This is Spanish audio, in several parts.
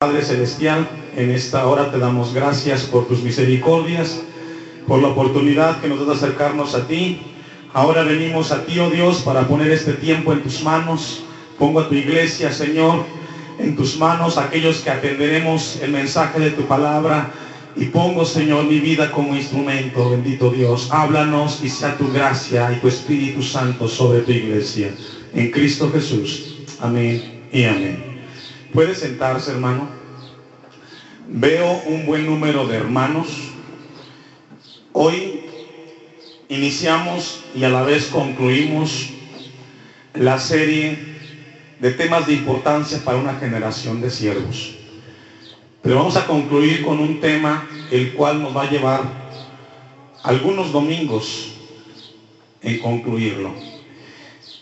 Padre Celestial, en esta hora te damos gracias por tus misericordias, por la oportunidad que nos das de acercarnos a ti. Ahora venimos a ti, oh Dios, para poner este tiempo en tus manos. Pongo a tu iglesia, Señor, en tus manos, aquellos que atenderemos el mensaje de tu palabra. Y pongo, Señor, mi vida como instrumento, bendito Dios. Háblanos y sea tu gracia y tu Espíritu Santo sobre tu iglesia. En Cristo Jesús. Amén y amén. ¿Puede sentarse, hermano? Veo un buen número de hermanos. Hoy iniciamos y a la vez concluimos la serie de temas de importancia para una generación de siervos. Pero vamos a concluir con un tema el cual nos va a llevar algunos domingos en concluirlo.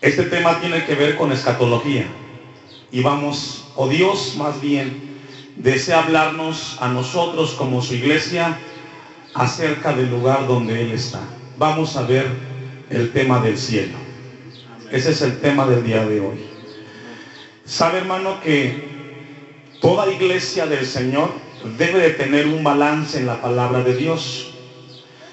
Este tema tiene que ver con escatología. Y vamos, o Dios más bien, desea hablarnos a nosotros como su iglesia acerca del lugar donde Él está. Vamos a ver el tema del cielo. Ese es el tema del día de hoy. Sabe, hermano, que toda iglesia del Señor debe de tener un balance en la palabra de Dios.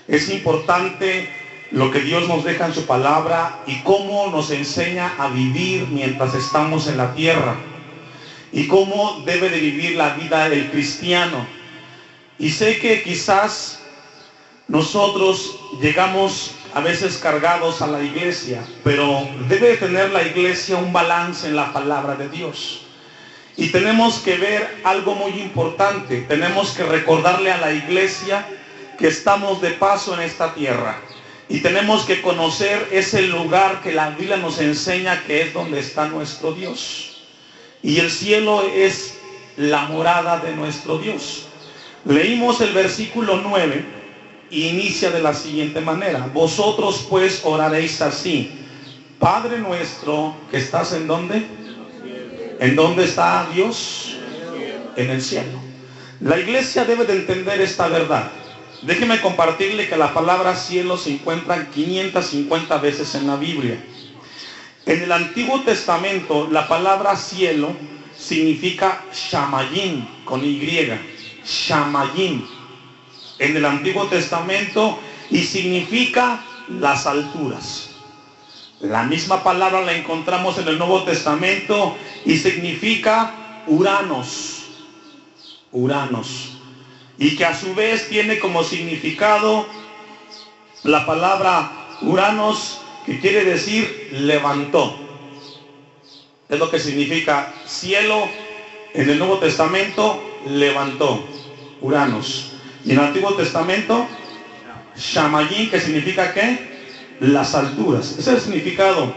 Es importante lo que Dios nos deja en su palabra y cómo nos enseña a vivir mientras estamos en la tierra. Y cómo debe de vivir la vida del cristiano. Y sé que quizás nosotros llegamos a veces cargados a la iglesia, pero debe de tener la iglesia un balance en la palabra de Dios. Y tenemos que ver algo muy importante. Tenemos que recordarle a la iglesia que estamos de paso en esta tierra. Y tenemos que conocer ese lugar que la Biblia nos enseña que es donde está nuestro Dios. Y el cielo es la morada de nuestro Dios. Leímos el versículo 9 y inicia de la siguiente manera: vosotros pues oraréis así: Padre nuestro que estás ¿en dónde? ¿En dónde está Dios? En el cielo. La iglesia debe de entender esta verdad. Déjeme compartirle que la palabra cielo se encuentra 550 veces en la Biblia. En el Antiguo Testamento, la palabra cielo significa shamayim, con Y. Shamayim. En el Antiguo Testamento, y significa las alturas. La misma palabra la encontramos en el Nuevo Testamento y significa Uranos. Uranos. Y que a su vez tiene como significado la palabra Uranos, que quiere decir levantó. Es lo que significa cielo en el Nuevo Testamento, levantó, Uranos. Y en el Antiguo Testamento, Shamayim, que significa ¿qué? Las alturas. Ese es el significado.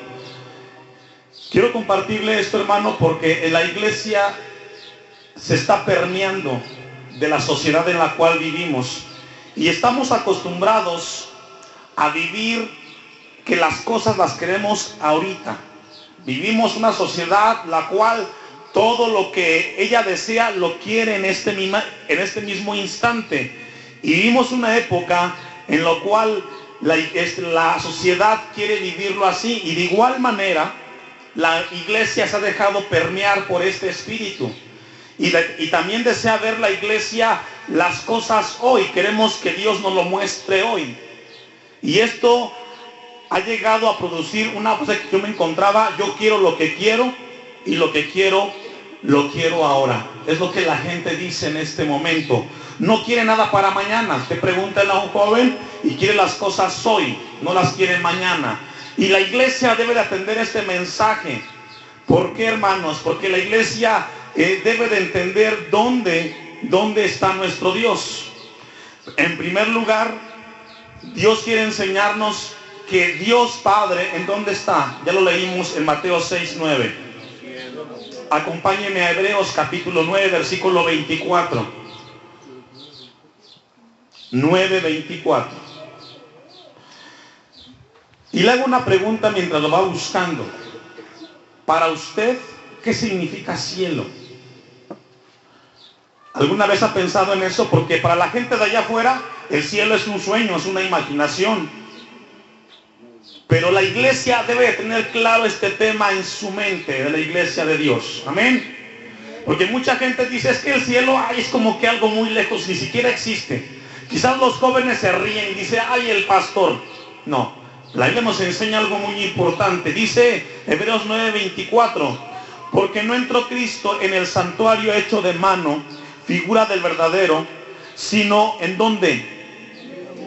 Quiero compartirle esto, hermano, porque en la iglesia se está permeando de la sociedad en la cual vivimos. Y estamos acostumbrados a vivir que las cosas las queremos ahorita. Vivimos una sociedad la cual todo lo que ella desea lo quiere en este mismo instante. Y vivimos una época en la cual la sociedad quiere vivirlo así. Y de igual manera la iglesia se ha dejado permear por este espíritu. Y también desea ver la iglesia las cosas hoy. Queremos que Dios nos lo muestre hoy. Y esto ha llegado a producir una cosa que yo me encontraba: yo quiero lo que quiero y lo que quiero lo quiero ahora. Es lo que la gente dice en este momento. No quiere nada para mañana. Usted pregúntale a un joven y quiere las cosas hoy, no las quiere mañana. Y la iglesia debe de atender este mensaje. ¿Por qué, hermanos? Porque la iglesia debe de entender dónde está nuestro Dios. En primer lugar, Dios quiere enseñarnos que Dios Padre, ¿en dónde está? Ya lo leímos en Mateo 6:9. Acompáñeme a Hebreos capítulo 9, versículo 24. 9:24. Y le hago una pregunta mientras lo va buscando. Para usted, ¿qué significa cielo? ¿Alguna vez ha pensado en eso? Porque para la gente de allá afuera, el cielo es un sueño, es una imaginación. Pero la iglesia debe de tener claro este tema en su mente, de la iglesia de Dios. Amén. Porque mucha gente dice, es que el cielo, ay, es como que algo muy lejos, ni siquiera existe. Quizás los jóvenes se ríen y dicen, ay, el pastor. No, la Biblia nos enseña algo muy importante. Dice Hebreos 9:24, porque no entró Cristo en el santuario hecho de mano, figura del verdadero, sino ¿en dónde?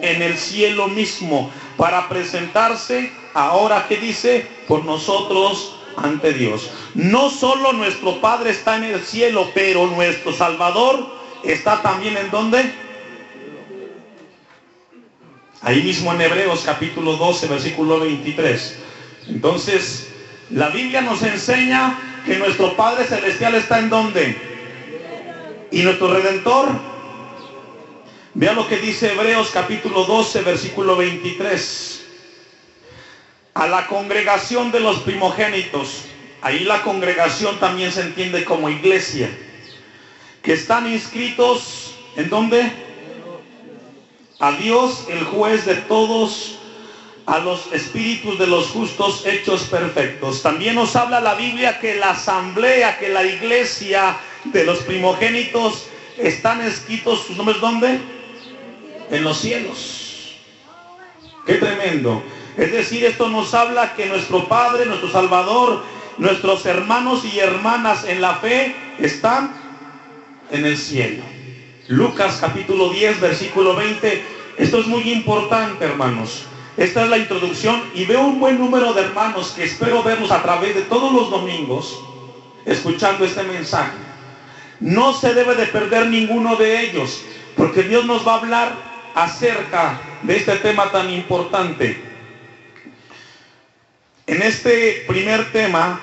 En el cielo mismo, para presentarse ahora, ¿qué dice? Por nosotros ante Dios. No solo nuestro Padre está en el cielo, pero nuestro Salvador está también ¿en dónde? Ahí mismo en Hebreos capítulo 12, versículo 23. Entonces, la Biblia nos enseña que nuestro Padre Celestial está ¿en dónde? Y nuestro Redentor. Vea lo que dice Hebreos capítulo 12, versículo 23. A la congregación de los primogénitos, ahí la congregación también se entiende como iglesia, que están inscritos, ¿en dónde? A Dios, el juez de todos, a los espíritus de los justos hechos perfectos. También nos habla la Biblia que la asamblea, que la iglesia de los primogénitos están escritos sus nombres, ¿dónde? En los cielos. Qué tremendo. Es decir, esto nos habla que nuestro Padre, nuestro Salvador, nuestros hermanos y hermanas en la fe están en el cielo. Lucas capítulo 10, versículo 20. Esto es muy importante, hermanos. Esta es la introducción y veo un buen número de hermanos que espero verlos a través de todos los domingos escuchando este mensaje. No se debe de perder ninguno de ellos, porque Dios nos va a hablar acerca de este tema tan importante. En este primer tema,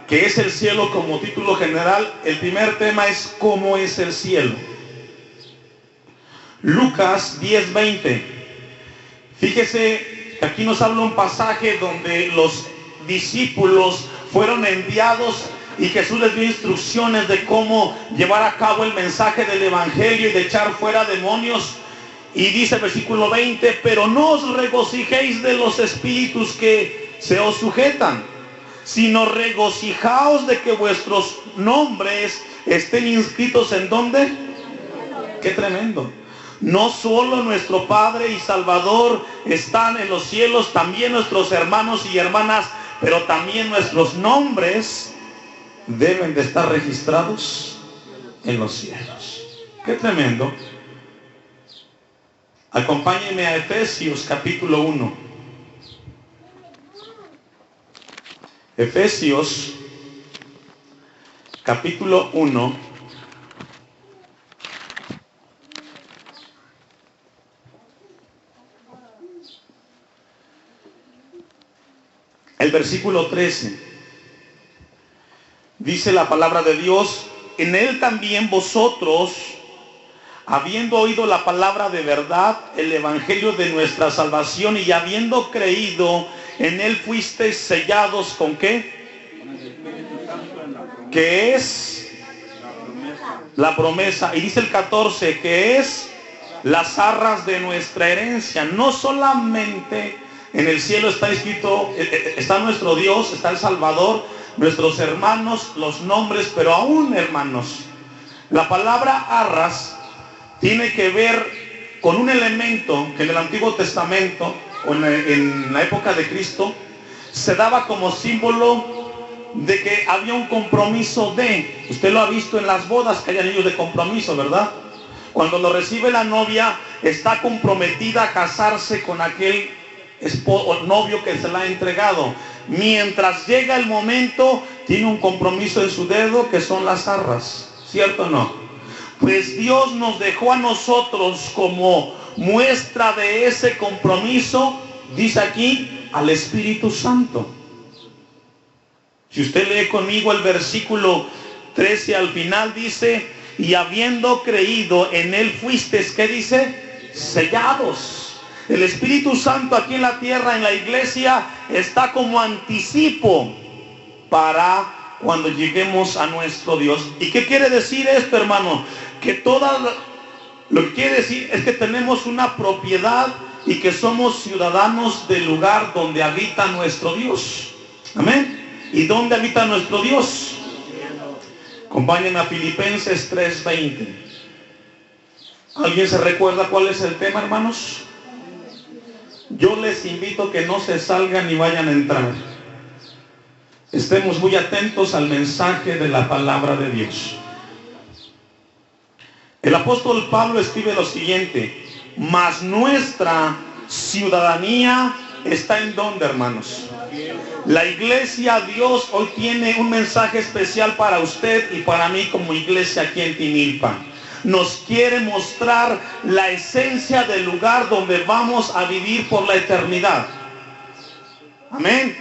que es el cielo como título general, el primer tema es ¿cómo es el cielo? Lucas 10:20. Fíjese que aquí nos habla un pasaje donde los discípulos fueron enviados y Jesús les dio instrucciones de cómo llevar a cabo el mensaje del evangelio y de echar fuera demonios. Y dice el versículo 20, pero no os regocijéis de los espíritus que se os sujetan, sino regocijaos de que vuestros nombres estén inscritos ¿en dónde? Qué tremendo. No solo nuestro Padre y Salvador están en los cielos, también nuestros hermanos y hermanas, pero también nuestros nombres deben de estar registrados en los cielos. Qué tremendo. Acompáñenme a Efesios capítulo 1. Efesios capítulo 1. El versículo 13. Dice la palabra de Dios, en él también vosotros, habiendo oído la palabra de verdad, el evangelio de nuestra salvación, y habiendo creído en él, fuisteis sellados ¿con qué? Con el Espíritu Santo en la promesa. ¿Qué es? La promesa. Y dice el 14, que es las arras de nuestra herencia. No solamente en el cielo está escrito, está nuestro Dios, está el Salvador, nuestros hermanos, los nombres, pero aún, hermanos, la palabra arras tiene que ver con un elemento que en el Antiguo Testamento o en la época de Cristo se daba como símbolo de que había un compromiso de, usted lo ha visto en las bodas que hay anillos de compromiso, ¿verdad? Cuando lo recibe la novia, está comprometida a casarse con aquel novio que se la ha entregado. Mientras llega el momento, tiene un compromiso en su dedo que son las arras, ¿cierto o no? Pues Dios nos dejó a nosotros como muestra de ese compromiso, dice aquí, al Espíritu Santo. Si usted lee conmigo el versículo 13 al final, dice, y habiendo creído en él fuisteis, ¿qué dice? Sellados. El Espíritu Santo aquí en la tierra, en la iglesia, está como anticipo para cuando lleguemos a nuestro Dios. ¿Y qué quiere decir esto, hermano? Que lo que quiere decir es que tenemos una propiedad y que somos ciudadanos del lugar donde habita nuestro Dios. Amén. ¿Y dónde habita nuestro Dios? Acompáñenme a Filipenses 3:20. ¿Alguien se recuerda cuál es el tema, hermanos? Yo les invito que no se salgan ni vayan a entrar. Estemos muy atentos al mensaje de la palabra de Dios. El apóstol Pablo escribe lo siguiente: mas nuestra ciudadanía está en ¿dónde, hermanos? La iglesia, Dios hoy tiene un mensaje especial para usted y para mí como iglesia aquí en Tinilpan. Nos quiere mostrar la esencia del lugar donde vamos a vivir por la eternidad. Amén.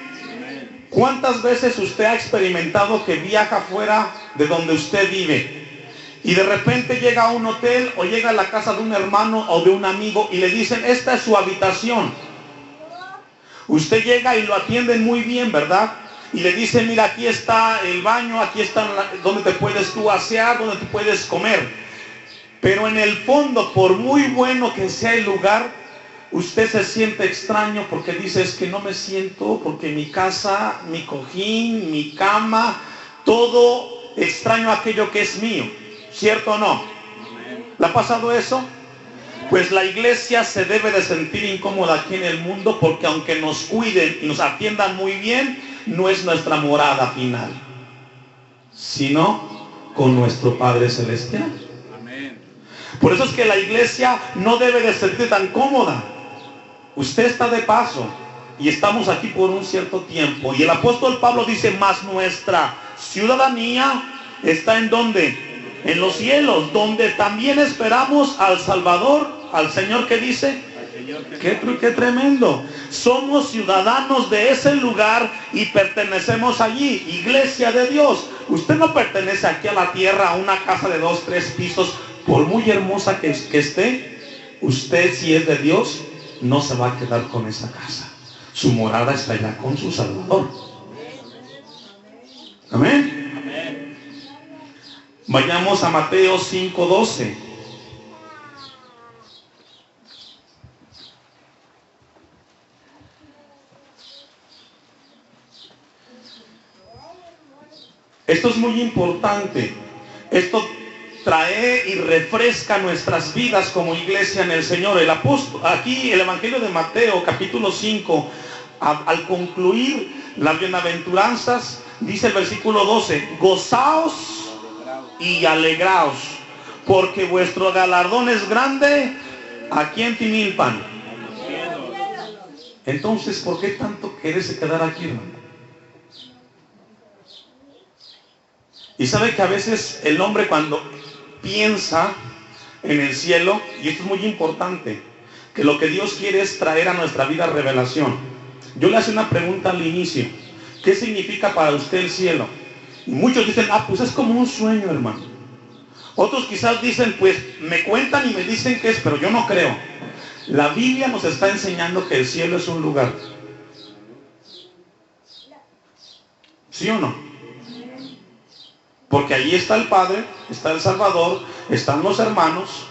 ¿Cuántas veces usted ha experimentado que viaja fuera de donde usted vive y de repente llega a un hotel o llega a la casa de un hermano o de un amigo y le dicen: esta es su habitación? Usted llega y lo atienden muy bien, ¿verdad? Y le dicen: mira, aquí está el baño, aquí está donde te puedes tú asear, donde te puedes comer. Pero en el fondo, por muy bueno que sea el lugar, usted se siente extraño porque dice: es que no me siento, porque mi casa, mi cojín, mi cama, todo extraño aquello que es mío. ¿Cierto o no? ¿Le ha pasado eso? Pues la iglesia se debe de sentir incómoda aquí en el mundo, porque aunque nos cuiden y nos atiendan muy bien, no es nuestra morada final, sino con nuestro Padre Celestial. Por eso es que la iglesia no debe de sentir tan cómoda. Usted está de paso y estamos aquí por un cierto tiempo. Y el apóstol Pablo dice: mas nuestra ciudadanía está en ¿dónde? En los cielos, donde también esperamos al Salvador, al Señor. ¿Qué dice? Qué tremendo. Somos ciudadanos de ese lugar y pertenecemos allí. Iglesia de Dios. Usted no pertenece aquí a la tierra, a una casa de 2, 3 pisos. Por muy hermosa que esté, usted, si es de Dios, no se va a quedar con esa casa. Su morada está allá con su Salvador. Amén. Vayamos a Mateo 5:12. Esto es muy importante. Esto trae y refresca nuestras vidas como iglesia en el Señor. El apóstol, aquí el Evangelio de Mateo, capítulo 5, al concluir las bienaventuranzas, dice el versículo 12: gozaos y alegraos, porque vuestro galardón es grande aquí en Tinilpan. Entonces, ¿por qué tanto quererse quedar aquí, hermano? Y sabe que a veces el hombre, cuando piensa en el cielo, y esto es muy importante, que lo que Dios quiere es traer a nuestra vida revelación. Yo le hago una pregunta al inicio: ¿qué significa para usted el cielo? Y muchos dicen: pues es como un sueño, hermano. Otros quizás dicen: pues me cuentan y me dicen que es, pero yo no creo. La Biblia nos está enseñando que el cielo es un lugar. ¿Sí o no? Porque allí está el Padre, está el Salvador, están los hermanos,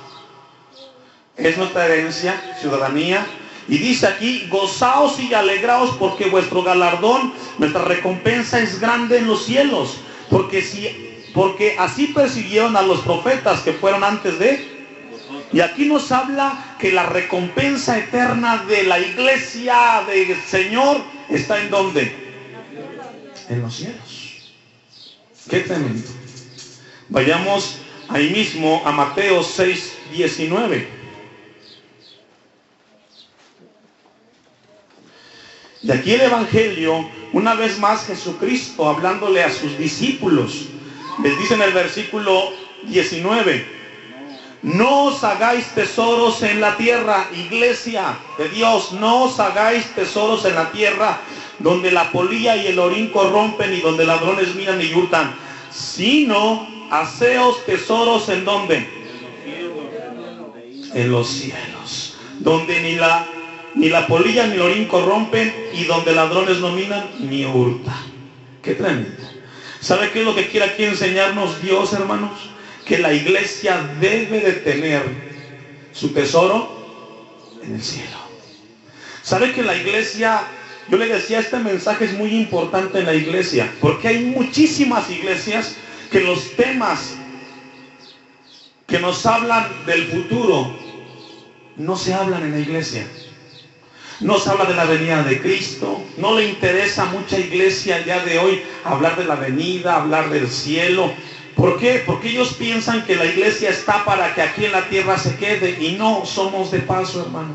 es nuestra herencia, ciudadanía. Y dice aquí: gozaos y alegraos, porque vuestro galardón, nuestra recompensa es grande en los cielos. Porque así persiguieron a los profetas que fueron antes de. Y aquí nos habla que la recompensa eterna de la iglesia del Señor está ¿en dónde? En los cielos. Qué tremendo. Vayamos ahí mismo a Mateo 6:19. Y aquí el Evangelio, una vez más Jesucristo hablándole a sus discípulos, les dice en el versículo 19: no os hagáis tesoros en la tierra, iglesia de Dios, no os hagáis tesoros en la tierra, donde la polilla y el orín corrompen y donde ladrones minan y hurtan, sino haceos tesoros ¿en dónde? En los cielos, donde ni la polilla ni el orín corrompen y donde ladrones no minan ni hurtan. Qué tremendo. ¿Sabe qué es lo que quiere aquí enseñarnos Dios, hermanos? Que la iglesia debe de tener su tesoro en el cielo. ¿Sabe que la iglesia, yo le decía, este mensaje es muy importante en la iglesia, porque hay muchísimas iglesias que los temas que nos hablan del futuro no se hablan en la iglesia. No se habla de la venida de Cristo. No le interesa a mucha iglesia el día de hoy hablar de la venida, hablar del cielo. ¿Por qué? Porque ellos piensan que la iglesia está para que aquí en la tierra se quede, y no, somos de paso, hermano.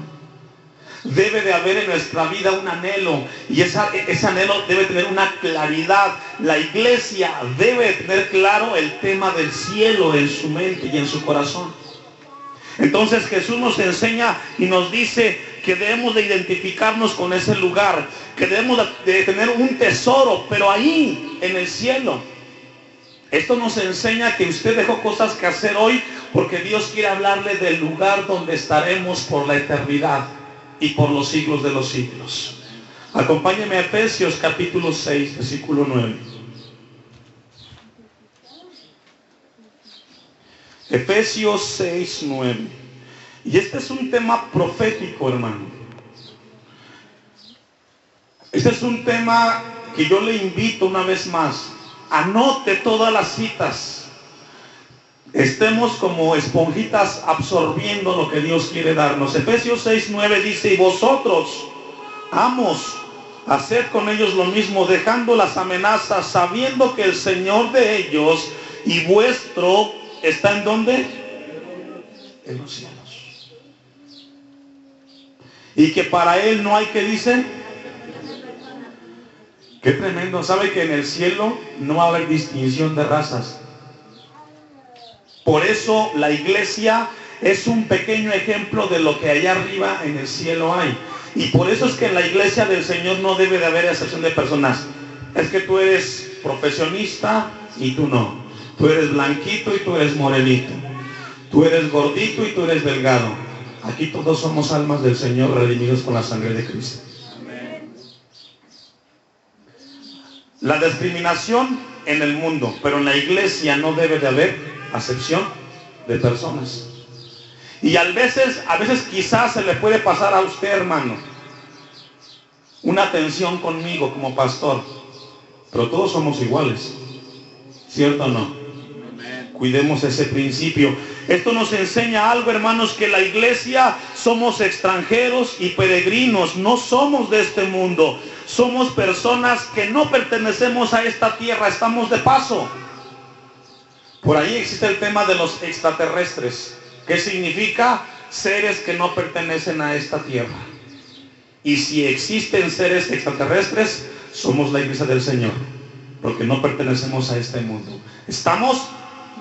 Debe de haber en nuestra vida un anhelo, y ese anhelo debe tener una claridad. La iglesia debe tener claro el tema del cielo en su mente y en su corazón. Entonces Jesús nos enseña y nos dice que debemos de identificarnos con ese lugar, que debemos de tener un tesoro, pero ahí en el cielo. Esto nos enseña que usted dejó cosas que hacer hoy porque Dios quiere hablarle del lugar donde estaremos por la eternidad y por los siglos de los siglos. Acompáñeme a Efesios capítulo 6, versículo 9. Efesios 6, 9. Y este es un tema profético, hermano. Este es un tema que yo le invito una vez más. Anote todas las citas. Estemos como esponjitas absorbiendo lo que Dios quiere darnos. Efesios 6, 9 dice: y vosotros, amos, haced con ellos lo mismo, dejando las amenazas, sabiendo que el Señor de ellos y vuestro está ¿en dónde? En los cielos. Y que para Él no hay, que dicen, qué tremendo. ¿Sabe que en el cielo no va a haber distinción de razas? Por eso la iglesia es un pequeño ejemplo de lo que allá arriba en el cielo hay. Y por eso es que en la iglesia del Señor no debe de haber excepción de personas. Es que tú eres profesionista y tú no. Tú eres blanquito y tú eres morenito. Tú eres gordito y tú eres delgado. Aquí todos somos almas del Señor, redimidos con la sangre de Cristo. Amén. La discriminación en el mundo, pero en la iglesia no debe de haber acepción de personas. Y a veces quizás se le puede pasar a usted, hermano, una tensión conmigo como pastor, pero todos somos iguales, ¿cierto o no? Cuidemos ese principio. Esto nos enseña algo, hermanos, que la iglesia somos extranjeros y peregrinos, no somos de este mundo. Somos personas que no pertenecemos a esta tierra, estamos de paso. Por ahí existe el tema de los extraterrestres, que significa seres que no pertenecen a esta tierra. Y si existen seres extraterrestres, somos la iglesia del Señor, porque no pertenecemos a este mundo. Estamos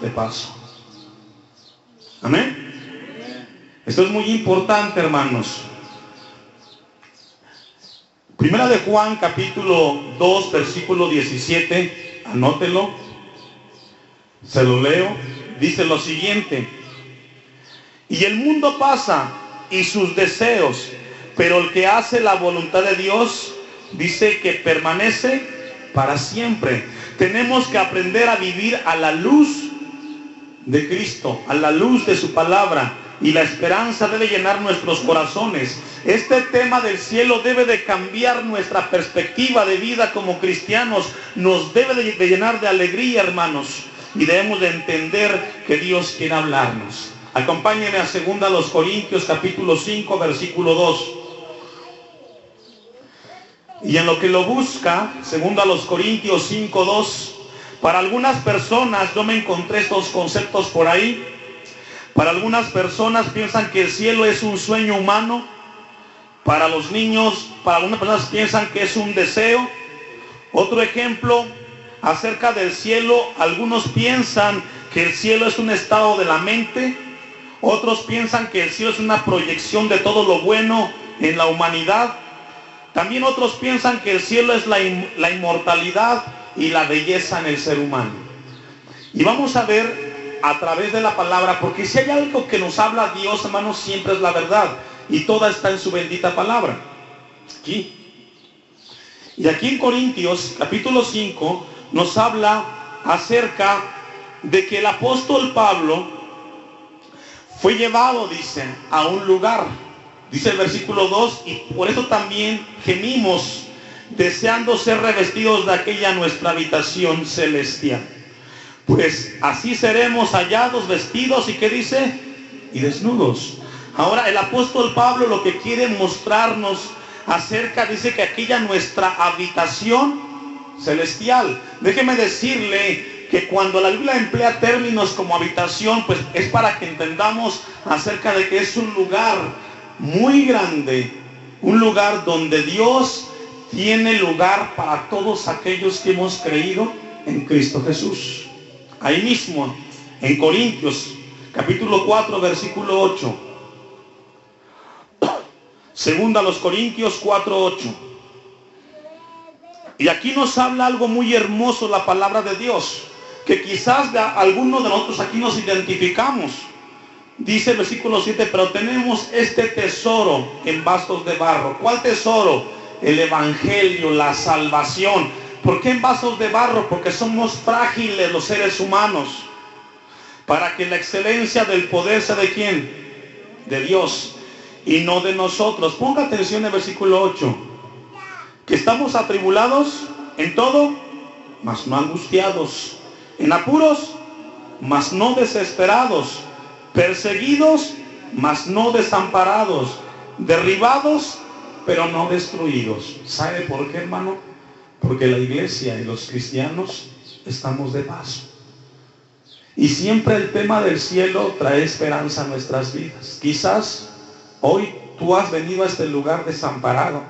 de paso. Amén. Esto es muy importante, hermanos. Primera de Juan capítulo 2 versículo 17, anótelo, se lo leo. Dice lo siguiente: y el mundo pasa y sus deseos, pero el que hace la voluntad de Dios, dice que permanece para siempre. Tenemos que aprender a vivir a la luz de Cristo, a la luz de su palabra, y la esperanza debe llenar nuestros corazones. Este tema del cielo debe de cambiar nuestra perspectiva de vida como cristianos, nos debe de llenar de alegría, hermanos, y debemos de entender que Dios quiere hablarnos. Acompáñenme a 2 Corintios capítulo 5 versículo 2. Y en lo que lo busca, 2 Corintios 5, 2, para algunas personas, yo me encontré estos conceptos por ahí. Para algunas personas piensan que el cielo es un sueño humano. Para los niños, para algunas personas piensan que es un deseo. Otro ejemplo acerca del cielo, algunos piensan que el cielo es un estado de la mente. Otros piensan que el cielo es una proyección de todo lo bueno en la humanidad. También otros piensan que el cielo es la inmortalidad y la belleza en el ser humano. Y vamos a ver a través de la palabra, porque si hay algo que nos habla Dios, hermanos, siempre es la verdad, y toda está en su bendita palabra. Aquí. Y aquí en Corintios capítulo 5 nos habla acerca de que el apóstol Pablo fue llevado, dice, a un lugar. Dice el versículo 2, y por eso también gemimos, deseando ser revestidos de aquella nuestra habitación celestial. pues así seremos hallados vestidos, ¿y qué dice? Y desnudos. Ahora el apóstol Pablo lo que quiere mostrarnos acerca, dice que aquella nuestra habitación celestial. Déjeme decirle que cuando la Biblia emplea términos como habitación, pues es para que entendamos acerca de que es un lugar muy grande, un lugar donde Dios tiene lugar para todos aquellos que hemos creído en Cristo Jesús. Ahí mismo, en Corintios, capítulo 4, versículo 8. Segunda a los Corintios 4:8. Y aquí nos habla algo muy hermoso la palabra de Dios, que quizás algunos de nosotros aquí nos identificamos. Dice el versículo 7, pero tenemos este tesoro en vasos de barro. ¿Cuál tesoro? El evangelio, la salvación. ¿Por qué en vasos de barro? Porque somos frágiles los seres humanos. Para que la excelencia del poder sea ¿de quién? De Dios y no de nosotros. Ponga atención al versículo 8. Que estamos atribulados en todo, mas no angustiados. En apuros, mas no desesperados. Perseguidos, mas no desamparados. Derribados, pero no destruidos. ¿Sabe por qué, hermano? Porque la iglesia y los cristianos estamos de paso. Y siempre el tema del cielo trae esperanza a nuestras vidas. Quizás hoy tú has venido a este lugar desamparado.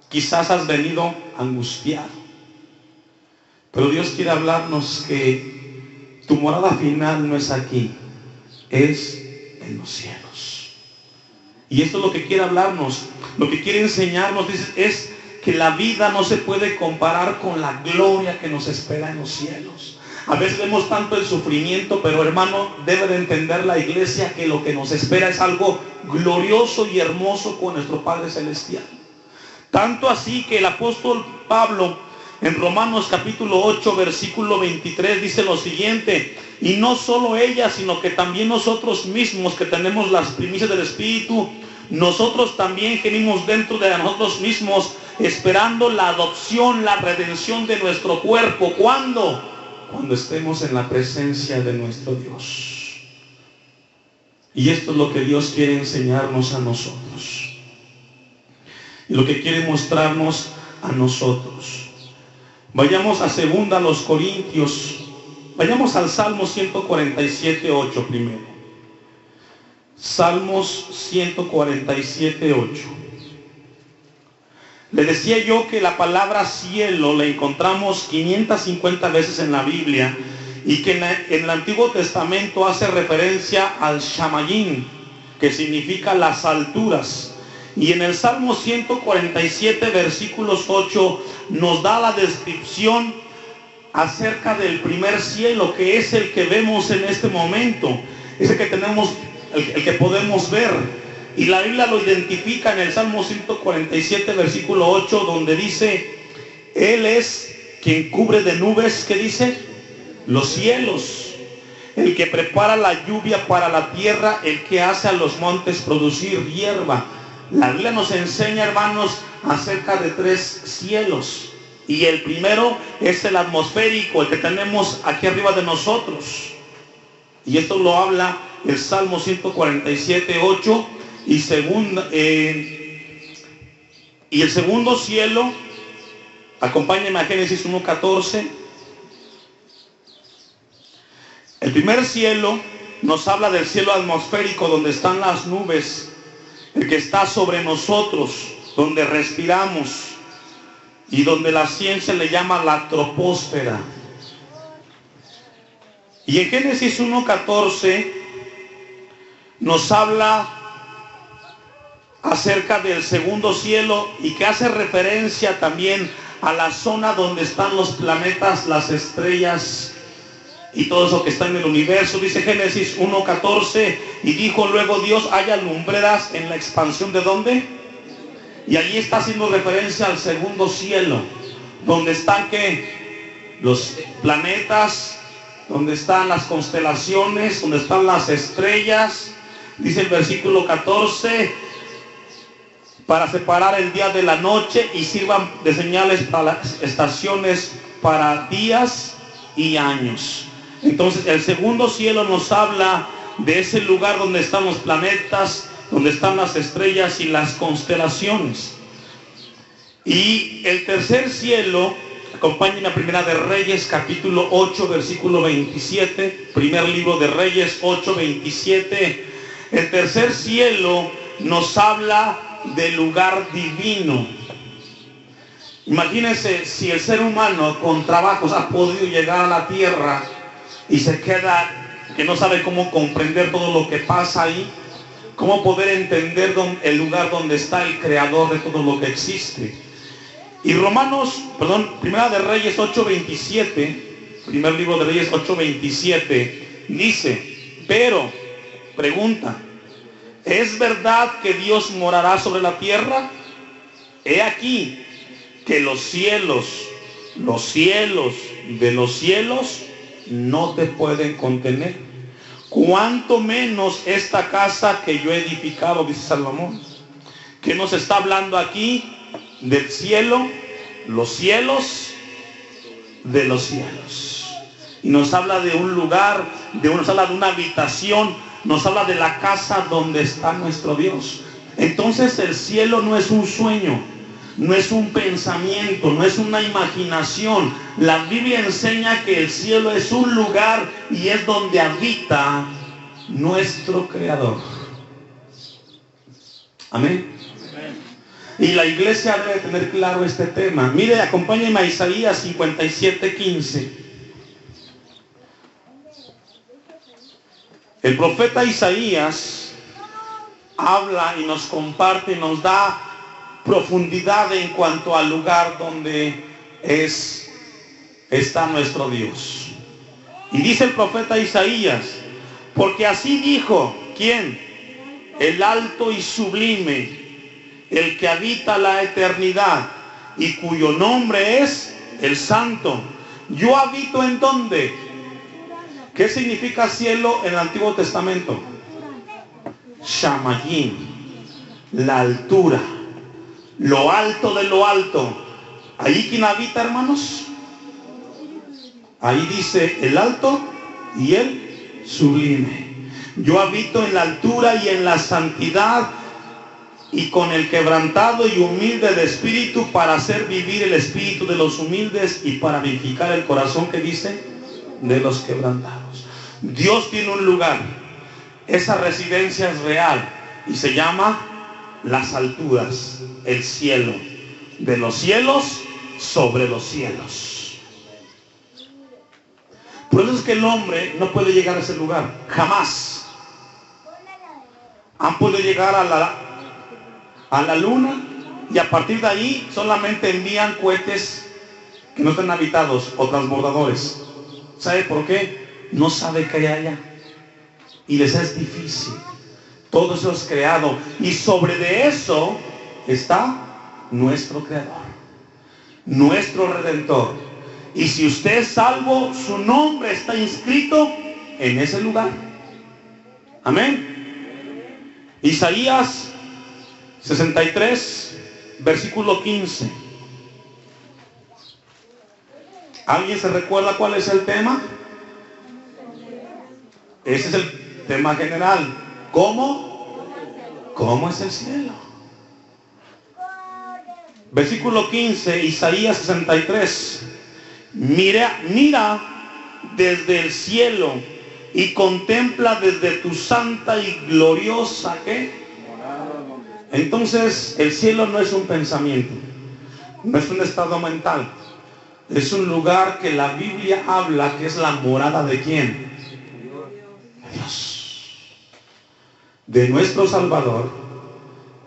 Quizás has venido angustiado. Pero Dios quiere hablarnos que tu morada final no es aquí, es en los cielos. Y esto es lo que quiere hablarnos, lo que quiere enseñarnos es que la vida no se puede comparar con la gloria que nos espera en los cielos. A veces vemos tanto el sufrimiento, pero hermano, debe de entender la iglesia que lo que nos espera es algo glorioso y hermoso con nuestro Padre Celestial. Tanto así que el apóstol Pablo en Romanos capítulo 8 versículo 23 dice lo siguiente: y no solo ella, sino que también nosotros mismos que tenemos las primicias del Espíritu, nosotros también gemimos dentro de nosotros mismos, esperando la adopción, la redención de nuestro cuerpo. ¿Cuándo? Cuando estemos en la presencia de nuestro Dios. Y esto es lo que Dios quiere enseñarnos a nosotros. Y lo que quiere mostrarnos a nosotros. Vayamos a segunda a los Corintios. Vayamos al Salmo 147:8 primero. Salmos 147:8. Le decía yo que la palabra cielo la encontramos 550 veces en la Biblia y que en el Antiguo Testamento hace referencia al Shamayim, que significa las alturas. Y en el Salmo 147 versículos 8 nos da la descripción acerca del primer cielo, que es el que vemos en este momento, es el que tenemos, el que podemos ver. Y la Biblia lo identifica en el Salmo 147 versículo 8, donde dice: Él es quien cubre de nubes, ¿qué dice? Los cielos, el que prepara la lluvia para la tierra, el que hace a los montes producir hierba. La Biblia nos enseña, hermanos, acerca de tres cielos. Y el primero es el atmosférico, el que tenemos aquí arriba de nosotros. Y esto lo habla el Salmo 147:8. Y el segundo cielo, acompáñenme a Génesis 1:14. El primer cielo nos habla del cielo atmosférico, donde están las nubes, el que está sobre nosotros, donde respiramos y donde la ciencia le llama la troposfera. Y en Génesis 1:14 nos habla acerca del segundo cielo y que hace referencia también a la zona donde están los planetas, las estrellas y todo eso que está en el universo. Dice Génesis 1:14: y dijo luego Dios, haya lumbreras en la expansión de ¿dónde? Y allí está haciendo referencia al segundo cielo, donde están ¿qué? Los planetas, donde están las constelaciones, donde están las estrellas. Dice el versículo 14: para separar el día de la noche y sirvan de señales para las estaciones, para días y años. Entonces el segundo cielo nos habla de ese lugar donde están los planetas, donde están las estrellas y las constelaciones. Y el tercer cielo, acompáñenme a Primera de Reyes, capítulo 8, versículo 27. Primer libro de Reyes 8, 27. El tercer cielo nos habla del lugar divino. Imagínense si el ser humano con trabajos ha podido llegar a la tierra y se queda que no sabe cómo comprender todo lo que pasa ahí, cómo poder entender el lugar donde está el creador de todo lo que existe. Y Primera de Reyes 8:27, primer libro de Reyes 8:27, dice, pero, pregunta, ¿es verdad que Dios morará sobre la tierra? He aquí que los cielos de los cielos no te pueden contener. Cuánto menos esta casa que yo he edificado, dice Salomón. ¿Qué nos está hablando aquí? Del cielo, los cielos de los cielos. Y nos habla de un lugar, nos habla de una habitación, nos habla de la casa donde está nuestro Dios. Entonces el cielo no es un sueño, no es un pensamiento, no es una imaginación. La Biblia enseña que el cielo es un lugar y es donde habita nuestro Creador. Amén. Y la iglesia debe tener claro este tema. Mire, acompáñenme a Isaías 57:15. El profeta Isaías habla y nos comparte, nos da profundidad en cuanto al lugar donde está nuestro Dios. Y dice el profeta Isaías, porque así dijo, ¿quién? El alto y sublime, el que habita la eternidad y cuyo nombre es el Santo. Yo habito ¿en dónde? ¿Qué significa cielo en el Antiguo Testamento? Shamayim, la altura, lo alto de lo alto. ¿Ahí quién habita, hermanos? Ahí dice el alto y el sublime. Yo habito en la altura y en la santidad, y con el quebrantado y humilde de espíritu, para hacer vivir el espíritu de los humildes y para vivificar el corazón, que dice, de los quebrantados. Dios tiene un lugar, esa residencia es real y se llama las alturas, el cielo, de los cielos sobre los cielos. Por eso es que el hombre no puede llegar a ese lugar, jamás. Han podido llegar a la luna y a partir de ahí solamente envían cohetes que no están habitados o transbordadores. ¿Sabe por qué? No sabe qué hay allá y les es difícil. Todo eso es creado y sobre de eso está nuestro Creador, nuestro Redentor. Y si usted es salvo, su nombre está inscrito en ese lugar. Amén. Isaías 63, versículo 15. ¿Alguien se recuerda cuál es el tema? Ese es el tema general. ¿Cómo es el cielo? Versículo 15, Isaías 63. Mira desde el cielo y contempla desde tu santa y gloriosa, ¿qué? Entonces el cielo no es un pensamiento, no es un estado mental, es un lugar que la Biblia habla que es la morada ¿de quién? De Dios, de nuestro Salvador,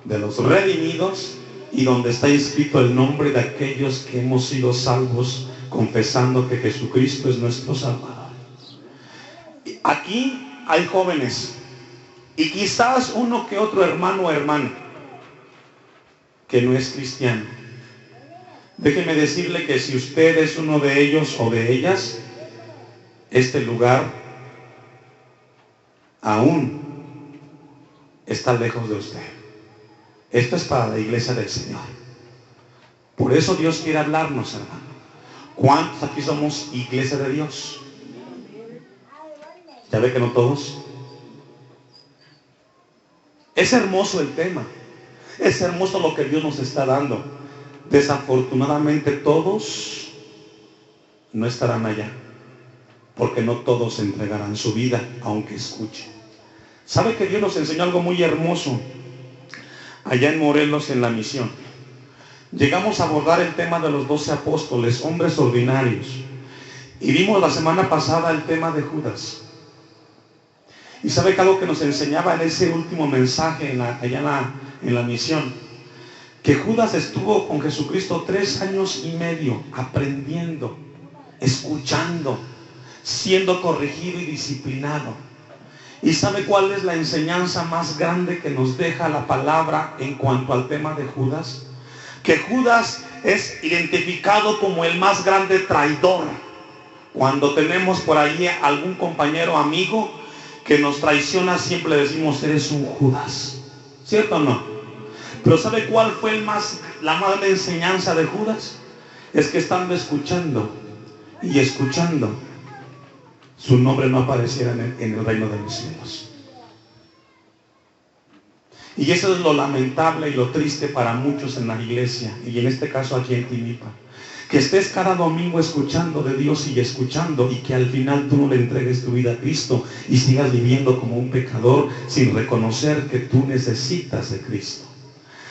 de los redimidos, y donde está inscrito el nombre de aquellos que hemos sido salvos confesando que Jesucristo es nuestro Salvador. Aquí hay jóvenes y quizás uno que otro hermano o hermana que no es cristiano. Déjeme decirle que si usted es uno de ellos o de ellas, este lugar aún está lejos de usted. Esto es para la iglesia del Señor. Por eso Dios quiere hablarnos, hermano. ¿Cuántos aquí somos iglesia de Dios? Ya ve que no todos. Es hermoso el tema. Es hermoso lo que Dios nos está dando. Desafortunadamente todos no estarán allá, porque no todos entregarán su vida, aunque escuchen. ¿Sabe que Dios nos enseñó algo muy hermoso allá en Morelos, en la misión? Llegamos a abordar el tema de los 12 apóstoles, hombres ordinarios, y vimos la semana pasada el tema de Judas. Y sabe que algo que nos enseñaba en ese último mensaje allá en la misión, que Judas estuvo con Jesucristo 3 años y medio aprendiendo, escuchando, siendo corregido y disciplinado. ¿Y sabe cuál es la enseñanza más grande que nos deja la palabra en cuanto al tema de Judas? Que Judas es identificado como el más grande traidor. Cuando tenemos por allí algún compañero amigo que nos traiciona, siempre le decimos: eres un Judas. ¿Cierto o no? Pero ¿sabe cuál fue la más grande enseñanza de Judas? Es que estando escuchando y escuchando, su nombre no apareciera en el reino de los cielos. Y eso es lo lamentable y lo triste para muchos en la iglesia, y en este caso aquí en Timipa, que estés cada domingo escuchando de Dios y escuchando, y que al final tú no le entregues tu vida a Cristo y sigas viviendo como un pecador sin reconocer que tú necesitas de Cristo.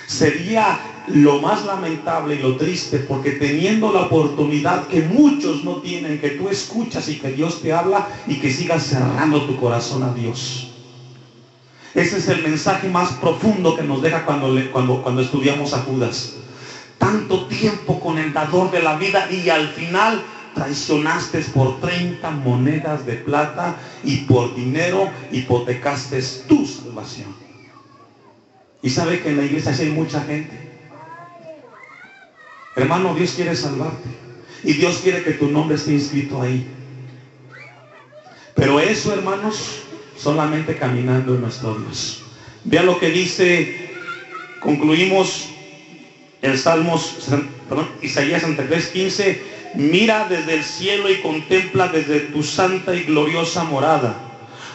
Sería lo más lamentable y lo triste, porque teniendo la oportunidad que muchos no tienen, que tú escuchas y que Dios te habla, y que sigas cerrando tu corazón a Dios. Ese es el mensaje más profundo que nos deja cuando estudiamos a Judas. Tanto tiempo con el dador de la vida, y al final traicionaste por 30 monedas de plata, y por dinero hipotecaste tu salvación. Y sabe que en la iglesia hay mucha gente. Hermano, Dios quiere salvarte, y Dios quiere que tu nombre esté inscrito ahí. Pero eso, hermanos, solamente caminando en nuestro Dios. Vean lo que dice, concluimos el Isaías 63:15. Mira desde el cielo y contempla desde tu santa y gloriosa morada.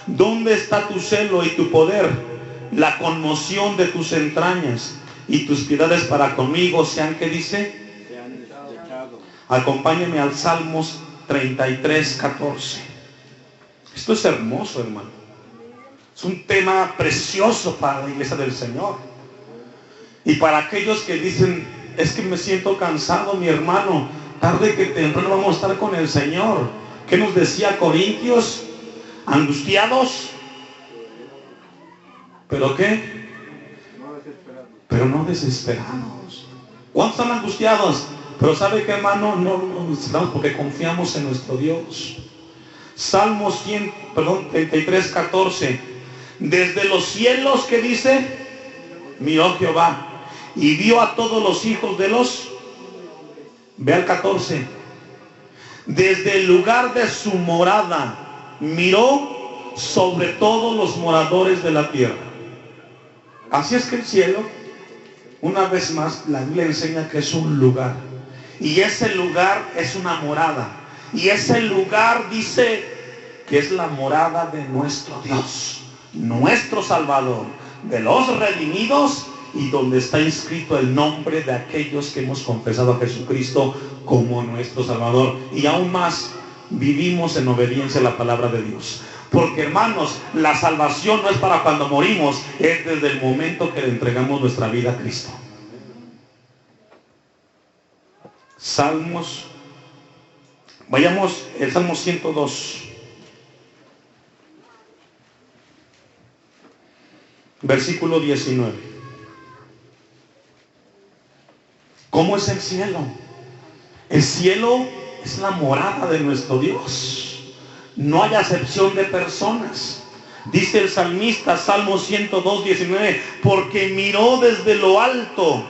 ¿Dónde está tu celo y tu poder? La conmoción de tus entrañas, y tus piedades para conmigo sean, ¿qué dice? Sean desechados. Acompáñeme al Salmos 33:14. Esto es hermoso, hermano. Es un tema precioso para la iglesia del Señor. Y para aquellos que dicen: es que me siento cansado, mi hermano, tarde que temprano vamos a estar con el Señor. ¿Qué nos decía Corintios? Angustiados. ¿Pero qué? Pero no desesperados. ¿Cuántos están angustiados? Pero ¿sabe qué, hermano? No necesitamos, porque confiamos en nuestro Dios. Salmos 33:14. Desde los cielos, ¿qué dice? Miró Jehová y vio a todos los hijos de los... Ve al 14. Desde el lugar de su morada miró sobre todos los moradores de la tierra. Así es que el cielo, una vez más, la Biblia enseña que es un lugar. Y ese lugar es una morada. Y ese lugar dice que es la morada de nuestro Dios, nuestro Salvador, de los redimidos, y donde está inscrito el nombre de aquellos que hemos confesado a Jesucristo como nuestro Salvador. Y aún más, vivimos en obediencia a la palabra de Dios. Porque, hermanos, la salvación no es para cuando morimos, es desde el momento que le entregamos nuestra vida a Cristo. Salmos, vayamos, el Salmo 102, versículo 19. ¿Cómo es el cielo? El cielo es la morada de nuestro Dios. No hay acepción de personas. Dice el salmista, Salmo 102, 19, porque miró desde lo alto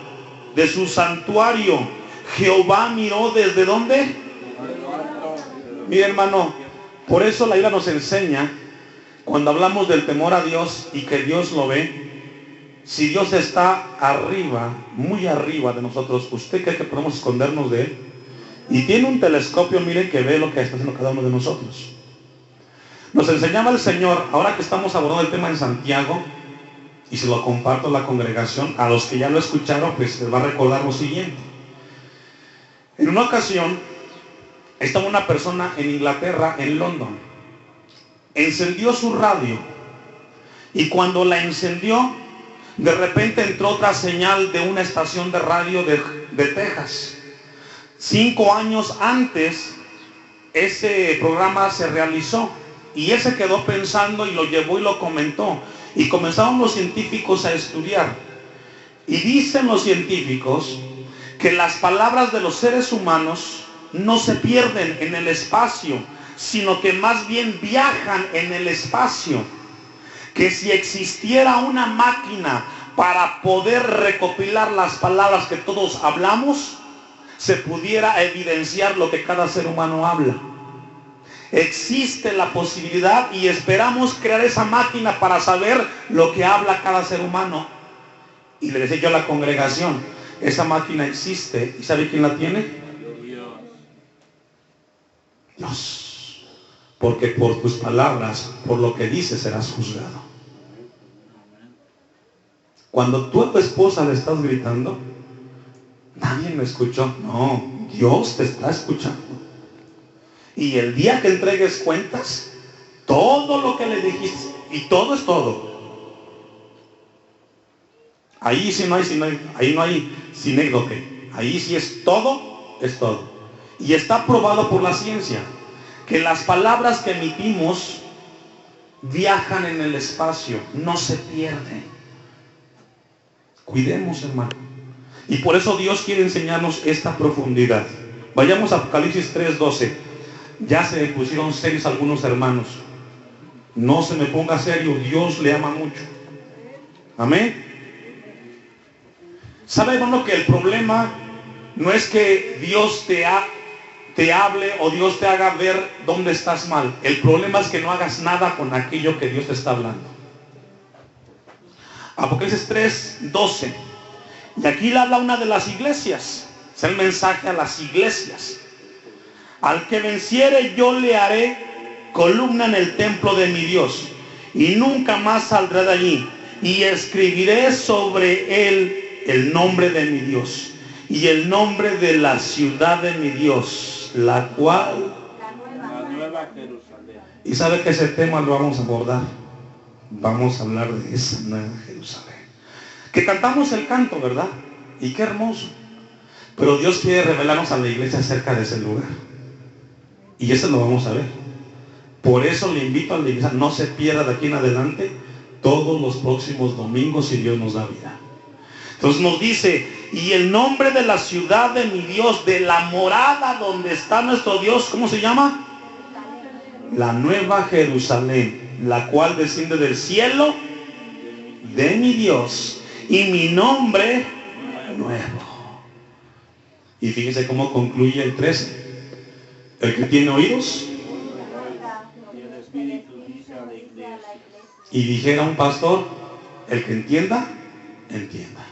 de su santuario. Jehová miró desde ¿dónde? Mi hermano, por eso la Biblia nos enseña, cuando hablamos del temor a Dios y que Dios lo ve, si Dios está arriba, muy arriba de nosotros, ¿usted cree que podemos escondernos de Él? Y tiene un telescopio, miren, que ve lo que está haciendo cada uno de nosotros. Nos enseñaba el Señor, ahora que estamos abordando el tema en Santiago, y se lo comparto a la congregación, a los que ya lo escucharon, pues les va a recordar lo siguiente. En una ocasión, estaba una persona en Inglaterra, en London, encendió su radio, y cuando la encendió, de repente entró otra señal de una estación de radio de Texas. 5 años antes, ese programa se realizó, y él se quedó pensando y lo llevó y lo comentó. Y comenzaron los científicos a estudiar. Y dicen los científicos que las palabras de los seres humanos no se pierden en el espacio, sino que más bien viajan en el espacio. Que si existiera una máquina para poder recopilar las palabras que todos hablamos, se pudiera evidenciar lo que cada ser humano habla. Existe la posibilidad y esperamos crear esa máquina para saber lo que habla cada ser humano. Y le decía yo a la congregación, esa máquina existe. ¿Y sabe quién la tiene? Dios. Porque por tus palabras, por lo que dices, serás juzgado. Cuando tú a tu esposa le estás gritando, nadie me escuchó. No, Dios te está escuchando. Y el día que entregues cuentas, todo lo que le dijiste, y todo es todo. Ahí sí no hay, ahí no hay sinécdoque. Ahí sí es todo, es todo. Y está probado por la ciencia, que las palabras que emitimos viajan en el espacio, no se pierden. Cuidemos, hermano. Y por eso Dios quiere enseñarnos esta profundidad. Vayamos a Apocalipsis 3:12. Ya se me pusieron serios algunos hermanos. No se me ponga serio, Dios le ama mucho. Amén. ¿Sabe, hermano, que el problema no es que Dios te hable o Dios te haga ver dónde estás mal? El problema es que no hagas nada con aquello que Dios te está hablando. Apocalipsis 3:12. Y aquí le habla una de las iglesias. Es el mensaje a las iglesias. Al que venciere yo le haré columna en el templo de mi Dios, y nunca más saldrá de allí. Y escribiré sobre él el nombre de mi Dios y el nombre de la ciudad de mi Dios, la cual... La nueva Jerusalén. Y sabe que ese tema lo vamos a abordar. Vamos a hablar de esa nueva Jerusalén. Que cantamos el canto, ¿verdad? Y qué hermoso. Pero Dios quiere revelarnos a la iglesia acerca de ese lugar. Y eso lo vamos a ver. Por eso le invito a la iglesia, no se pierda de aquí en adelante todos los próximos domingos si Dios nos da vida. Entonces nos dice, y el nombre de la ciudad de mi Dios, de la morada donde está nuestro Dios, ¿cómo se llama? La nueva Jerusalén, la cual desciende del cielo de mi Dios, y mi nombre nuevo. Y fíjense cómo concluye el 13. El que tiene oídos, y dijera un pastor, el que entienda, entienda.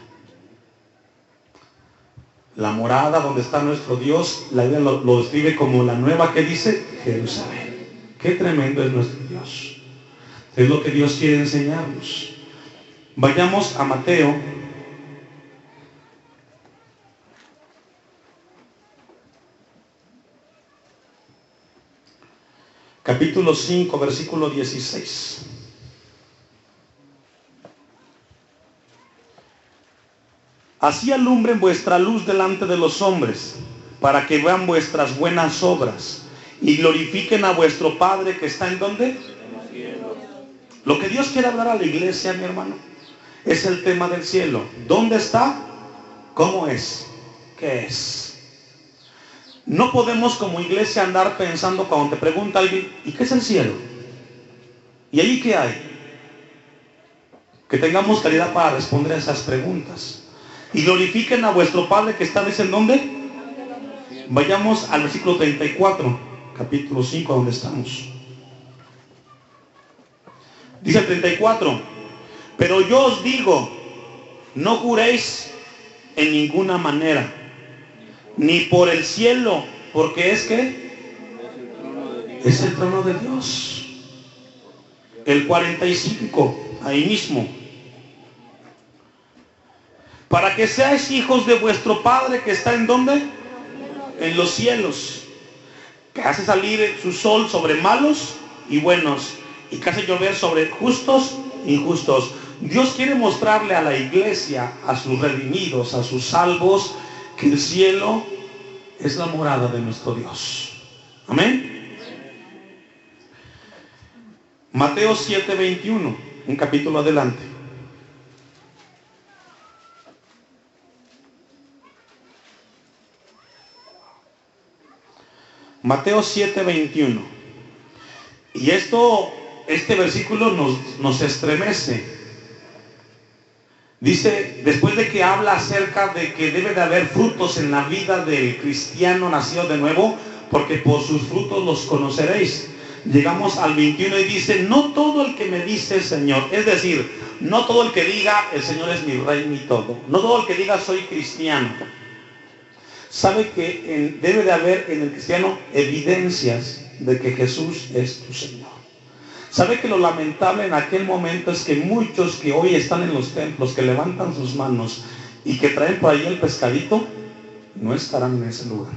La morada donde está nuestro Dios, la Biblia lo describe como la nueva, que dice Jerusalén. Qué tremendo es nuestro Dios. Es lo que Dios quiere enseñarnos. Vayamos a Mateo capítulo 5, versículo 16. Así alumbren vuestra luz delante de los hombres, para que vean vuestras buenas obras y glorifiquen a vuestro Padre que está ¿en dónde? Lo que Dios quiere hablar a la iglesia, mi hermano, es el tema del cielo. ¿Dónde está? ¿Cómo es? ¿Qué es? No podemos como iglesia andar pensando cuando te pregunta alguien, ¿y qué es el cielo? ¿Y ahí qué hay? Que tengamos claridad para responder a esas preguntas. Y glorifiquen a vuestro Padre que está, ¿en dónde? Vayamos al versículo 34, capítulo 5, donde estamos. Dice el 34, pero yo os digo, no juréis en ninguna manera, ni por el cielo, porque es que es el trono de Dios. El 45, ahí mismo. Para que seáis hijos de vuestro Padre que está ¿en dónde? En los cielos, que hace salir su sol sobre malos y buenos, y que hace llover sobre justos e injustos. Dios quiere mostrarle a la iglesia, a sus redimidos, a sus salvos, que el cielo es la morada de nuestro Dios. Amén. Mateo 7:21, un capítulo adelante. Mateo 7:21. Y este versículo nos estremece. Dice, después de que habla acerca de que debe de haber frutos en la vida del cristiano nacido de nuevo, porque por sus frutos los conoceréis. Llegamos al 21 y dice, no todo el que me dice Señor, es decir, no todo el que diga el Señor es mi rey, mi todo, no todo el que diga soy cristiano, sabe que debe de haber en el cristiano evidencias de que Jesús es tu Señor. Sabe que lo lamentable en aquel momento es que muchos que hoy están en los templos, que levantan sus manos y que traen por ahí el pescadito, no estarán en ese lugar.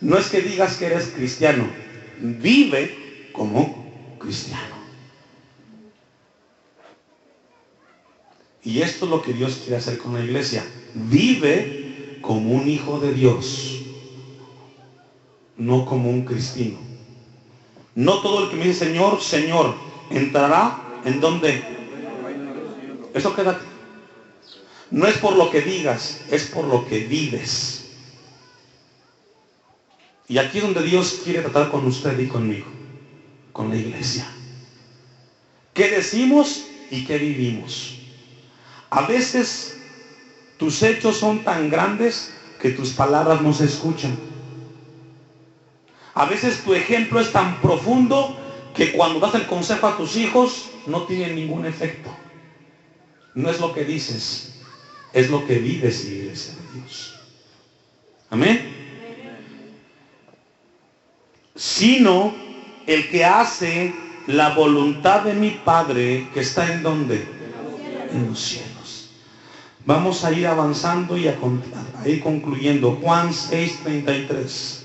No es que digas que eres cristiano, vive como cristiano. Y esto es lo que Dios quiere hacer con la iglesia. Vive como un hijo de Dios, no como un cristino. No todo el que me dice Señor, Señor, entrará ¿en dónde? Eso quédate. No es por lo que digas, es por lo que vives. Y aquí es donde Dios quiere tratar con usted y conmigo, con la iglesia. ¿Qué decimos y qué vivimos? A veces tus hechos son tan grandes que tus palabras no se escuchan. A veces tu ejemplo es tan profundo que cuando das el consejo a tus hijos no tiene ningún efecto. No es lo que dices, es lo que vives, iglesia de Dios. Amén. Sino el que hace la voluntad de mi Padre que está ¿en dónde? En los cielos. Vamos a ir avanzando y a ir concluyendo. Juan 6:33.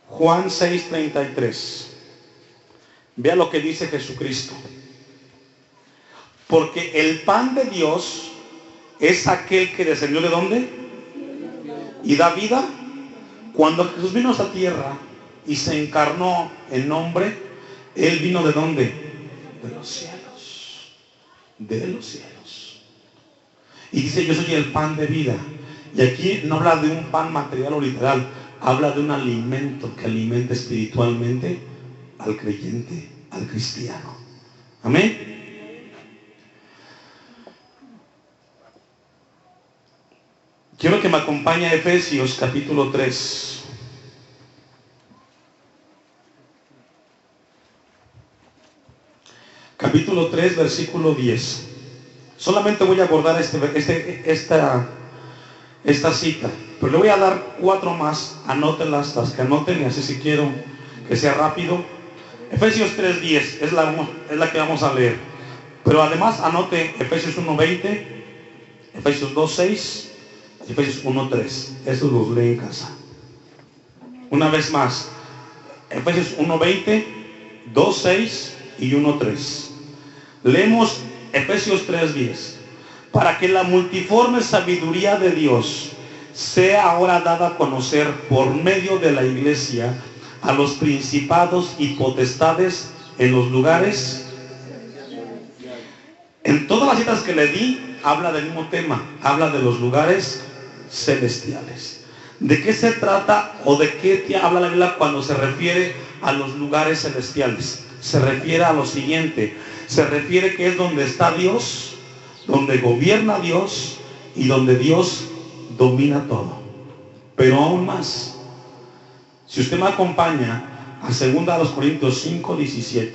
Juan 6:33. Vea lo que dice Jesucristo. Porque el pan de Dios es aquel que descendió ¿de dónde? Y da vida. Cuando Jesús vino a esta tierra y se encarnó en hombre, Él vino ¿de dónde? De los cielos. De los cielos. Y dice, yo soy el pan de vida. Y aquí no habla de un pan material o literal, habla de un alimento que alimenta espiritualmente al creyente, al cristiano. Amén. Quiero que me acompañe a Efesios capítulo 3. Capítulo 3, versículo 10. Solamente voy a abordar esta cita, pero le voy a dar 4 más. Anótenlas, las que anoten, y así si quiero que sea rápido. Efesios 3:10 es la que vamos a leer. Pero además anote Efesios 1:20, Efesios 2:6 y Efesios 1:3. Estos los lee en casa. Una vez más, Efesios 1:20, 2:6 y 1:3. Leemos Efesios 3:10. Para que la multiforme sabiduría de Dios sea ahora dada a conocer por medio de la iglesia a los principados y potestades en los lugares. En todas las citas que le di, habla del mismo tema, habla de los lugares celestiales. ¿De qué se trata o de qué habla la Biblia cuando se refiere a los lugares celestiales? Se refiere a lo siguiente, se refiere que es donde está Dios, donde gobierna Dios y donde Dios domina todo. Pero aún más, si usted me acompaña, a 2 Corintios 5, 17.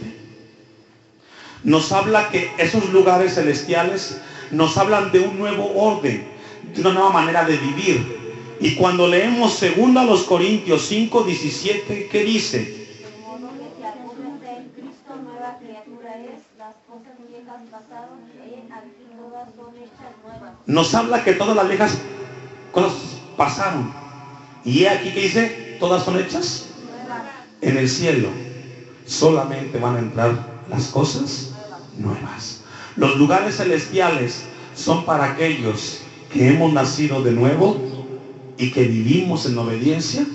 Nos habla que esos lugares celestiales nos hablan de un nuevo orden, de una nueva manera de vivir. Y cuando leemos 2 Corintios 5, 17, ¿qué dice? Nos habla que todas las viejas cosas pasaron. Y aquí que dice, todas son hechas en el cielo. Solamente van a entrar las cosas nuevas. Los lugares celestiales son para aquellos que hemos nacido de nuevo y que vivimos en obediencia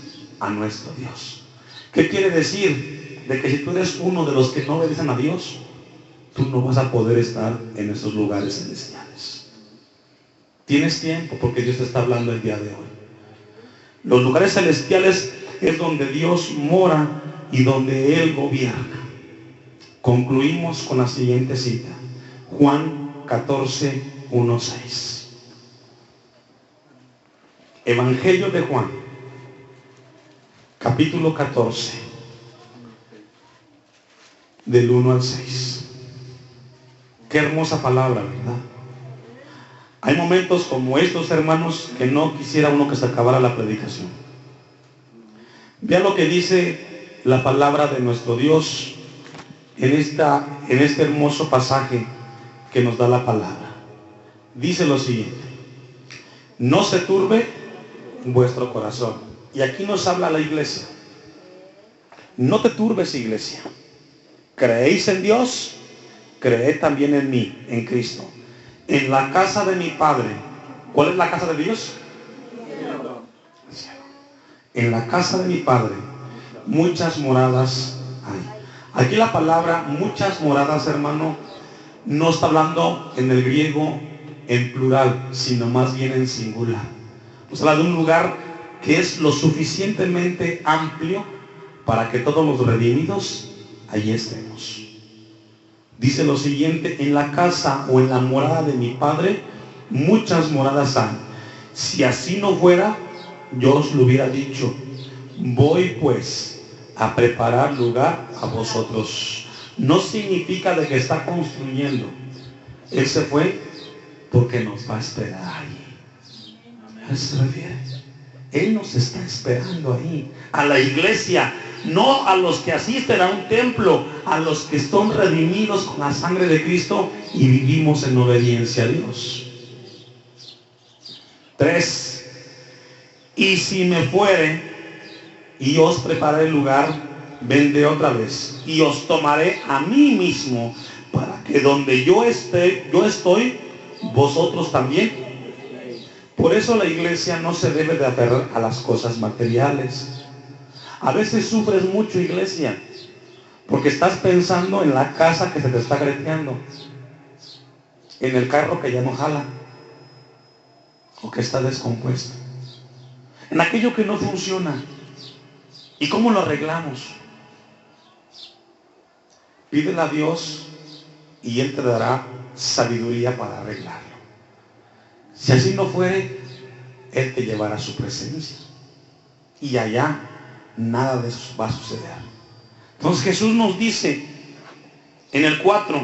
a nuestro Dios. ¿Qué quiere decir? De que si tú eres uno de los que no obedecen a Dios, tú no vas a poder estar en esos lugares celestiales. Tienes tiempo, porque Dios te está hablando el día de hoy. Los lugares celestiales es donde Dios mora y donde Él gobierna. Concluimos con la siguiente cita. Juan 14, 1, 6. Evangelio de Juan, capítulo 14, del 1 al 6. Qué hermosa palabra, ¿verdad? Hay momentos como estos, hermanos, que no quisiera uno que se acabara la predicación. Vean lo que dice la palabra de nuestro Dios en este hermoso pasaje que nos da la palabra. Dice lo siguiente: no se turbe vuestro corazón. Y aquí nos habla la iglesia. No te turbes, iglesia. ¿Creéis en Dios? Creed también en mí, en Cristo. En la casa de mi Padre. ¿Cuál es la casa de Dios? El cielo. En la casa de mi Padre muchas moradas hay. Aquí la palabra muchas moradas, hermano, no está hablando en el griego en plural, sino más bien en singular. Nos habla de un lugar que es lo suficientemente amplio para que todos los redimidos allí estemos. Dice lo siguiente: en la casa o en la morada de mi Padre muchas moradas hay. Si así no fuera, yo os lo hubiera dicho. Voy pues a preparar lugar a vosotros. No significa de que está construyendo. Él se fue porque nos va a esperar ahí. ¿A eso se refiere? Él nos está esperando ahí. A la iglesia, no a los que asisten a un templo, a los que son redimidos con la sangre de Cristo y vivimos en obediencia a Dios. 3. Y si me fuere y os prepararé el lugar, vendré otra vez y os tomaré a mí mismo, para que donde yo estoy, vosotros también. Por eso la iglesia no se debe de aferrar a las cosas materiales. A veces sufres mucho, iglesia, porque estás pensando en la casa que se te está greteando, en el carro que ya no jala, o que está descompuesto, en aquello que no funciona. ¿Y cómo lo arreglamos? Pídele a Dios y Él te dará sabiduría para arreglarlo. Si así no fuere, Él te llevará a su presencia y allá nada de eso va a suceder. Entonces Jesús nos dice en el 4: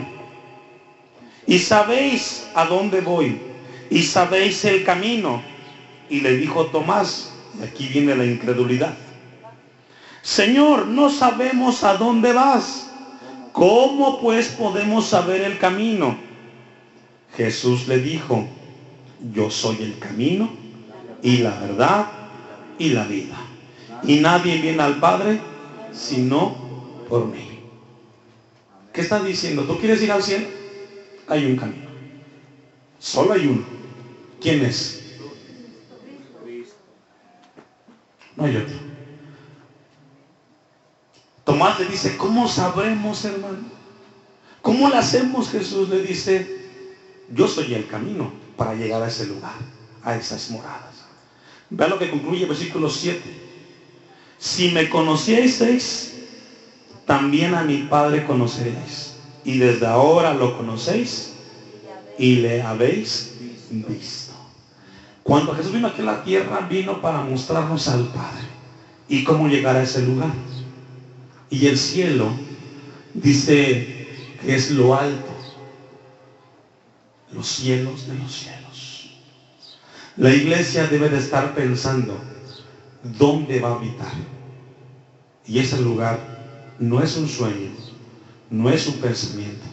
y sabéis a dónde voy y sabéis el camino. Y le dijo Tomás, y aquí viene la incredulidad: Señor, no sabemos a dónde vas. ¿Cómo pues podemos saber el camino? Jesús le dijo: yo soy el camino y la verdad y la vida. Y nadie viene al Padre sino por mí. ¿Qué está diciendo? ¿Tú quieres ir al cielo? Hay un camino. Solo hay uno. ¿Quién es? No hay otro. Tomás le dice: ¿cómo sabremos, hermano? ¿Cómo lo hacemos? Jesús le dice: yo soy el camino para llegar a ese lugar, a esas moradas. Vean lo que concluye el versículo 7. Si me conocieseis, también a mi Padre conoceréis. Y desde ahora lo conocéis y le habéis visto. Cuando Jesús vino aquí a la tierra, vino para mostrarnos al Padre y cómo llegar a ese lugar. Y el cielo dice que es lo alto, los cielos de los cielos. La iglesia debe de estar pensando dónde va a habitar. Y ese lugar no es un sueño, no es un pensamiento,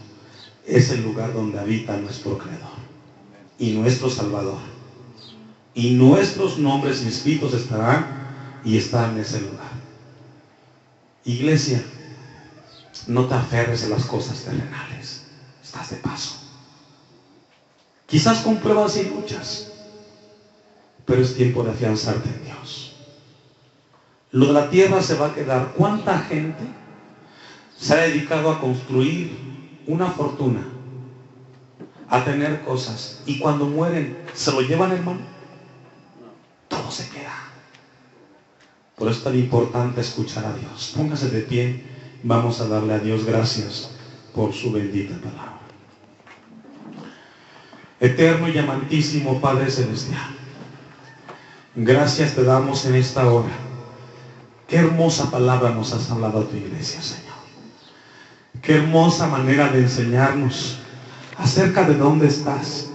es el lugar donde habita nuestro Creador y nuestro Salvador. Y nuestros nombres inscritos estarán y están en ese lugar. Iglesia, no te aferres a las cosas terrenales. Estás de paso. Quizás con pruebas y luchas, pero es tiempo de afianzarte en Dios. Lo de la tierra se va a quedar. ¿Cuánta gente se ha dedicado a construir una fortuna, a tener cosas, y cuando mueren se lo llevan, hermano? Todo se queda. Por eso es tan importante escuchar a Dios. Póngase de pie. Vamos a darle a Dios gracias por su bendita palabra. Eterno y amantísimo Padre Celestial, gracias te damos en esta hora. Qué hermosa palabra nos has hablado a tu iglesia, Señor. Qué hermosa manera de enseñarnos acerca de dónde estás.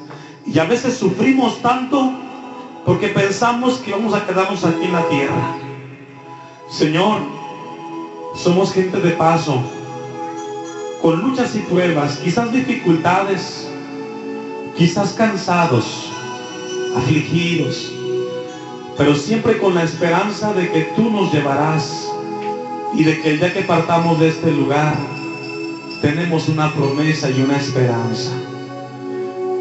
Y a veces sufrimos tanto porque pensamos que vamos a quedarnos aquí en la tierra. Señor, somos gente de paso, con luchas y pruebas, quizás dificultades, quizás cansados, afligidos, pero siempre con la esperanza de que tú nos llevarás y de que el día que partamos de este lugar tenemos una promesa y una esperanza.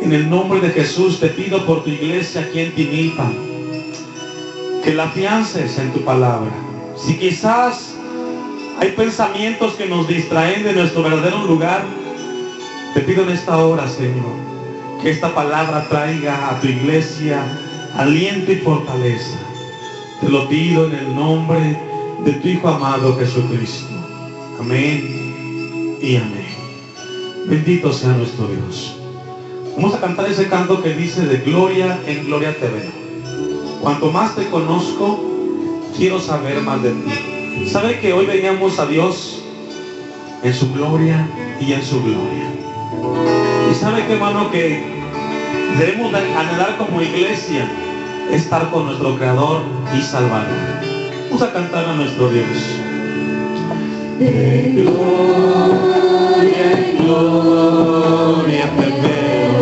En el nombre de Jesús te pido por tu iglesia aquí en Tinilpa, que la afiances en tu palabra. Si quizás hay pensamientos que nos distraen de nuestro verdadero lugar, te pido en esta hora, Señor, que esta palabra traiga a tu iglesia aliento y fortaleza. Te lo pido en el nombre de tu Hijo amado Jesucristo. Amén y amén. Bendito sea nuestro Dios. Vamos a cantar ese canto que dice: de gloria en gloria te veo. Cuanto más te conozco, quiero saber más de ti. ¿Sabe que hoy veníamos a Dios en su gloria y en su gloria? Y sabe que, hermano, que debemos anhelar como iglesia estar con nuestro Creador y Salvador. Vamos a cantar a nuestro Dios. De gloria en gloria te veo.